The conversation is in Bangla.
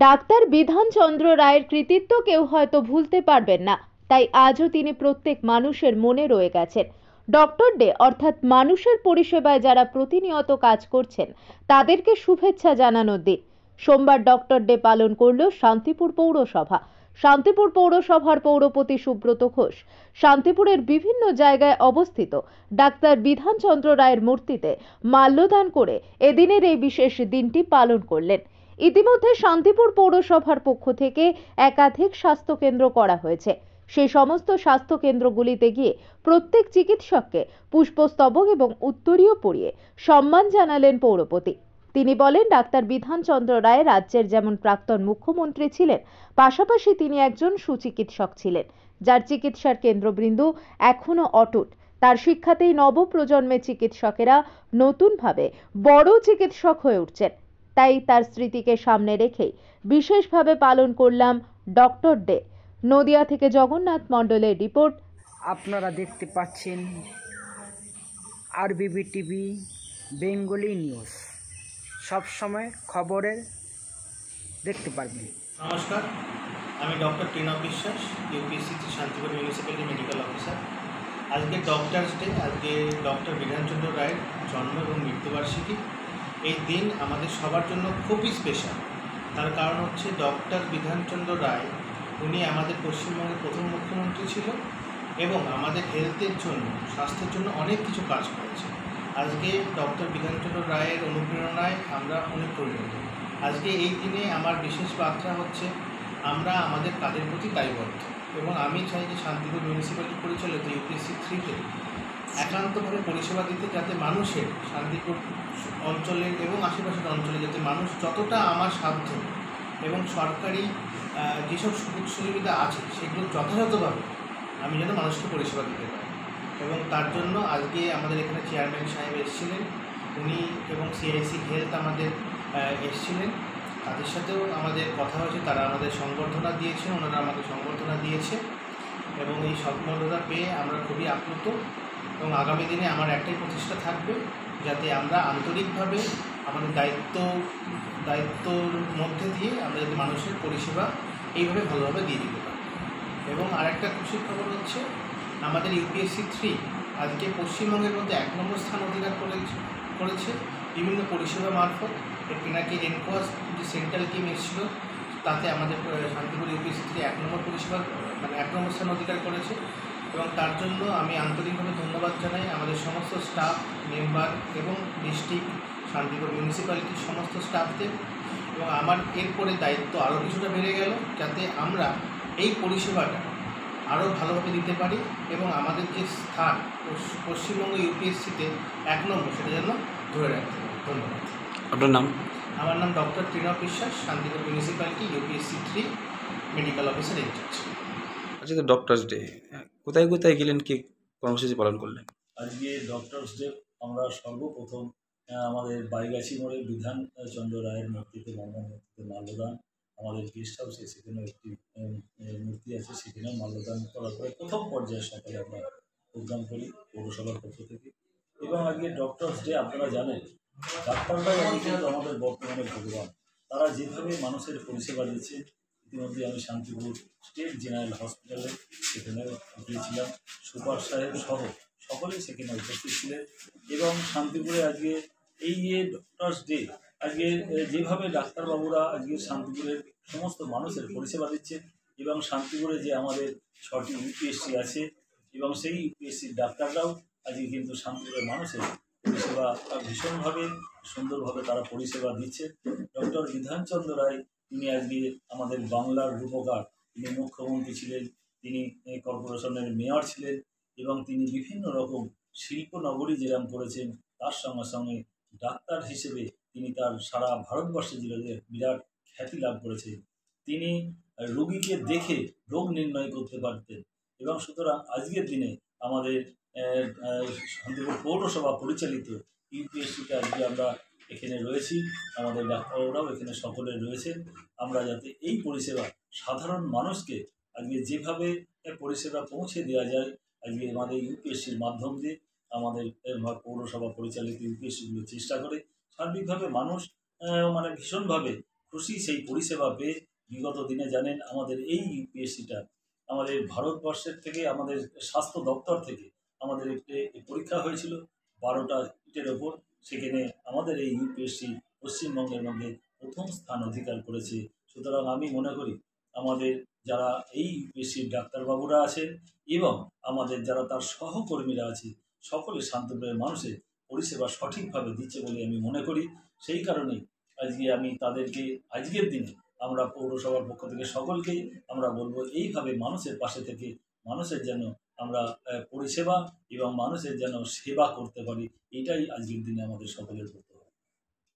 ডাক্তার বিধানচন্দ্র রায়ের কৃতিত্ব কেউ হয়তো ভুলতে পারবেন না, তাই আজও তিনি প্রত্যেক মানুষের মনে রয়ে গেছেন। ডক্টর ডে অর্থাৎ মানুষের পরিষেবায় যারা প্রতিনিয়ত কাজ করছেন তাদেরকে শুভেচ্ছা জানানোর দিন। সোমবার ডক্টর ডে পালন করল শান্তিপুর পৌরসভা। শান্তিপুর পৌরসভার পৌরপতি সুব্রত ঘোষ শান্তিপুরের বিভিন্ন জায়গায় অবস্থিত ডাক্তার বিধানচন্দ্র রায়ের মূর্তিতে মাল্যদান করে এদিনের এই বিশেষ দিনটি পালন করলেন। ইতিমধ্যে শান্তিপুর পৌরসভার পক্ষ থেকে একাধিক স্বাস্থ্য কেন্দ্র করা হয়েছে। সেই সমস্ত স্বাস্থ্য কেন্দ্রগুলিতে গিয়ে প্রত্যেক চিকিৎসককে পুষ্পস্তবক এবং উত্তরীয় পরিয়ে সম্মান জানালেন পৌরপতি। তিনি বলেন, ডাক্তার বিধানচন্দ্র রায় রাজ্যের যেমন প্রাক্তন মুখ্যমন্ত্রী ছিলেন, পাশাপাশি তিনি একজন সুচিকিৎসক ছিলেন, যার চিকিৎসার কেন্দ্রবিন্দু এখনো অটুট। তার শিক্ষাতেই নবপ্রজন্মের চিকিৎসকেরা নতুনভাবে বড় চিকিৎসক হয়ে উঠছেন। তাই তার স্মৃতিকে সামনে রেখেই বিশেষভাবে পালন করলাম ডক্টর ডে। নদিয়া থেকে জগন্নাথ মণ্ডলের রিপোর্ট। আপনারা দেখতে পাচ্ছেন আরবিবি টিভি বেঙ্গলি নিউজ, সবসময় খবরের দেখতে পারবেন। নমস্কার, আমি ডক্টর টিনব বিশ্বাস, UPSC Shantipur municipality medical officer. আজকে ডক্টরস ডে, আজকে ডক্টর বিধানচন্দ্র রায়ের জন্ম এবং মৃত্যুবার্ষিকী। এই দিন আমাদের সবার জন্য খুবই স্পেশাল। তার কারণ হচ্ছে ডক্টর বিধানচন্দ্র রায়, উনি আমাদের পশ্চিমবঙ্গের প্রথম মুখ্যমন্ত্রী ছিল এবং আমাদের হেলথের জন্য, স্বাস্থ্যের জন্য অনেক কিছু কাজ করেছে। আজকে ডক্টর বিধানচন্দ্র রায়ের অনুপ্রেরণায় আমরা অনেক পরিণত। আজকে এই দিনে আমার বিশেষ বার্তা হচ্ছে, আমরা আমাদের কাজের প্রতি দায়বদ্ধ এবং আমি চাই যে শান্তিপুর মিউনিসিপ্যালিটি পরিচালিত ইউপিএসসি 3-তে একান্তভাবে পরিষেবা দিতে, যাতে মানুষের শান্তিপুর অঞ্চলের এবং আশেপাশের অঞ্চলে যাতে মানুষ যতটা আমার সাধ্য এবং সরকারি যেসব সুযোগ সুবিধা আছে সেগুলো যথাযথভাবে আমি যেন মানুষকে পরিষেবা দিতে পারি। এবং তার জন্য আজকে আমাদের এখানে চেয়ারম্যান সাহেব এসেছিলেন, উনি এবং সিআইসি হেলথ আমাদের এসেছিলেন, তাদের সাথেও আমাদের কথা হয়েছে, তারা আমাদের সংবর্ধনা দিয়েছেন, ওনারা আমাদের সংবর্ধনা দিয়েছে এবং এই সংবর্ধনা পেয়ে আমরা খুবই আপ্লুত। এবং আগামী দিনে আমার একটাই প্রচেষ্টা থাকবে, যাতে আমরা আন্তরিকভাবে আমাদের দায়িত্বর মধ্যে দিয়ে আমরা যাতে মানুষের পরিষেবা এইভাবে ভালোভাবে দিয়ে দিতে পারি। এবং আরেকটা খুশির খবর হচ্ছে, আমাদের ইউপিএসসি 3 আজকে পশ্চিমবঙ্গের মধ্যে 1 নম্বর স্থান অধিকার করেছে বিভিন্ন পরিষেবা মারফত। এর পিনাকি এনকোয়াস যে সেন্ট্রাল টিম এসেছিল, তাতে আমাদের শান্তিপুর ইউপিএসসি 3 1 নম্বর পরিষেবা 1 নম্বর স্থান অধিকার করেছে। এবং তার জন্য আমি আন্তরিকভাবে ধন্যবাদ জানাই আমাদের সমস্ত স্টাফ মেম্বার এবং ডিস্ট্রিক্ট শান্তিপুর মিউনিসিপ্যালিটির সমস্ত স্টাফদের। এবং আমার এরপরে দায়িত্ব আরও কিছুটা বেড়ে গেল, যাতে আমরা এই পরিষেবাটা আরও ভালোভাবে দিতে পারি এবং আমাদের যে স্থান পশ্চিমবঙ্গ ইউপিএসসিতে 1 নম্বর, সেটা যেন ধরে রাখতে পারি। ধন্যবাদ। আপনার নাম? আমার নাম doctor Trinab Biswas, Shantipur municipality UPSC 3 medical officer in charge. আজকে তো ডক্টরস ডে, কোথায় কোথায় গেলেন, কি কর্মসূচি পালন করলেন? আজকে ডক্টরস ডে আমরা সর্বপ্রথম আমাদের বাইগাছি মোড়ে বিধানচন্দ্র রায়ের মূর্তিতে মাল্যদান, আমাদের গেস্ট হাউসে সেখানেও একটি মূর্তি আছে, সেখানেও মাল্যদান করার পরে প্রথম পর্যায়ে সকালে আমরা প্রোগ্রাম করি পৌরসভার পক্ষ থেকে। এবং আজকে ডক্টরস ডে আপনারা জানেন, ডাক্তাররাই আজকে কিন্তু আমাদের বর্তমানে ভগবান। তারা যেভাবে মানুষের পরিষেবা দিচ্ছে, ইতিমধ্যে আমি শান্তিপুর স্টেট জেনারেল হসপিটালে সেখানেও গিয়েছিলাম, সুপার সাহেব সহ সকলেই সেখানে উপস্থিত ছিলেন। এবং শান্তিপুরে আজকে এই যে ডক্টরস ডে, আজকে যেভাবে ডাক্তারবাবুরা আজকে শান্তিপুরের সমস্ত মানুষের পরিষেবা দিচ্ছে এবং শান্তিপুরে যে আমাদের 6টি ইউপিএসসি আছে এবং সেই ইউপিএসসির ডাক্তাররাও আজকে কিন্তু শান্তিপুরের মানুষের পরিষেবা ভীষণভাবে সুন্দরভাবে তারা পরিষেবা দিচ্ছে। ডক্টর বিধানচন্দ্র রায়, তিনি আজকে আমাদের বাংলার রূপকার, তিনি মুখ্যমন্ত্রী ছিলেন, তিনি কর্পোরেশনের মেয়র ছিলেন এবং তিনি বিভিন্ন রকম শিল্প নগরী যেরকম করেছেন, তার সঙ্গে সঙ্গে ডাক্তার হিসেবে তিনি তার সারা ভারতবর্ষে যে বিরাট খ্যাতি লাভ করেছেন। তিনি রোগীকে দেখে রোগ নির্ণয় করতে পারতেন এবং সুতরাং আজকের দিনে আমাদের শান্তিপুর পৌরসভা পরিচালিত ইউপিএসসিতে আজকে আমরা এখানে রয়েছি, আমাদের ডাক্তাররাও এখানে সকলে রয়েছেন। আমরা যাতে এই পরিষেবা সাধারণ মানুষকে আজকে যেভাবে পরিষেবা পৌঁছে দেওয়া যায়, আজকে আমাদের ইউপিএসসির মাধ্যম দিয়ে আমাদের পৌরসভা পরিচালিত ইউপিএসসিগুলো চেষ্টা করে। সার্বিকভাবে মানুষ ভীষণভাবে খুশি সেই পরিষেবা পেয়ে। বিগত দিনে জানেন আমাদের এই ইউপিএসসিটা আমাদের ভারতবর্ষের থেকে, আমাদের স্বাস্থ্য দপ্তর থেকে আমাদের একটি পরীক্ষা হয়েছিল 12টা সিটের ওপর। সেখানে আমাদের এই ইউপিএসসি পশ্চিমবঙ্গের মধ্যে প্রথম স্থান অধিকার করেছে। সুতরাং আমি মনে করি আমাদের যারা এই ইউপিএসসির ডাক্তারবাবুরা আছেন এবং আমাদের যারা তার সহকর্মীরা আছে, সকলে শান্তিপুরের মানুষের পরিষেবা সঠিকভাবে দিচ্ছে বলে আমি মনে করি। সেই কারণেই আজকে আমি তাদেরকে আজকের দিনে আমরা পৌরসভার পক্ষ থেকে সকলকেই আমরা বলবো এইভাবে মানুষের পাশে থেকে মানুষের যেন আমরা পরিষেবা এবং মানুষের যেন সেবা করতে পারি, এটাই আজকের দিনে আমাদের সকলের